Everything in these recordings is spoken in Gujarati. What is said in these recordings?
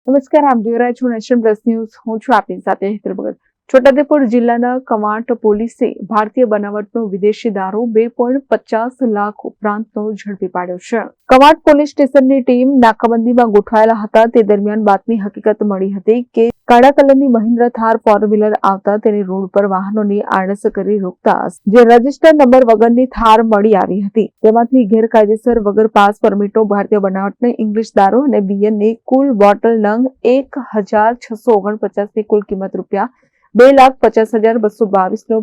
નમસ્કાર, આપ જોઈ રહ્યા છો નેશન પ્લસ ન્યૂઝ. હું છું આપની સાથે હેતલ ભગત. છોટાઉદેપુર જિલ્લાના કવાંટ પોલીસે ભારતીય બનાવટનો વિદેશી દારૂ 2.50 લાખ ઉપરાંતનો ઝડપી પાડ્યો છે. કવાંટ પોલીસ સ્ટેશનની ટીમ નાકાબંધીમાં ગોઠવાયેલા હતા તે દરમિયાન બાતમી હકીકત મળી હતી કે કાળા કલરની મહિન્દ્રા થાર ફોર વ્હીલર આવતા તેની રોડ પર વાહનોની આડસ કરી રોકતા જે રજીસ્ટર નંબર વગરની થાર મળી આવી હતી. તેમાંથી ગેરકાયદેસર વગર પાસ પરમિટો ભારતીય બનાવટની ઇંગ્લિશ દારૂ અને બીયરની કુલ બોટલ નંગ 1649ની કુલ કિંમત રૂપિયા 2,50,222 નો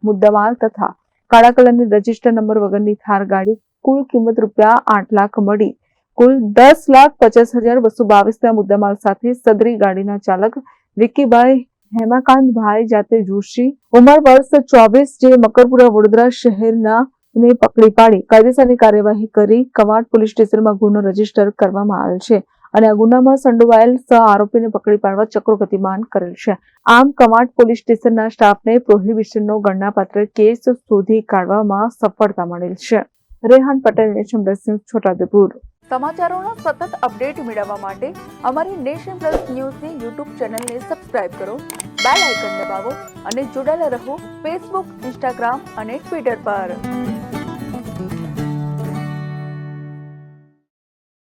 મુદ્દામાલ તથા કાળા કલરની રજીસ્ટર નંબર વગરની થાર ગાડી કુલ કિંમત રૂપિયા 8 લાખ મળી કુલ 10,50,222 ના મુદ્દામાલ સાથે સદરી ગાડીના ચાલક વિક્કીભાઈ હેમાકાંતભાઈ જાતે જોશી ઉંમર વર્ષ 24 જે મકરપુરા વડોદરા શહેરના ને પકડી પાડી કાયદેસરની કાર્યવાહી કરી કવાંટ પોલીસ સ્ટેશનમાં ગુનો રજીસ્ટર કરવામાં આવેલ છે અને આ ગુનામાં સંડોવાયેલ આરોપીને પકડી પાડવા ચક્રો ગતિમાન કરેલ છે. આમ કવાંટ પોલીસ સ્ટેશનના સ્ટાફને પ્રોહિબિશનનો ગણનાપાત્ર કેસ શોધી કાઢવામાં સફળતા મળેલ છે. Rehan Patel, nation plus news, Chhota Udepur. સમાચારોના સતત અપડેટ મેળવવા માટે અમારી નેશન પ્લસ ન્યૂઝની યુટ્યુબ ચેનલને સબસ્ક્રાઇબ કરો, બેલ આઇકન દબાવો અને જોડાયેલા રહો ફેસબુક, ઇન્સ્ટાગ્રામ અને ટ્વિટર પર.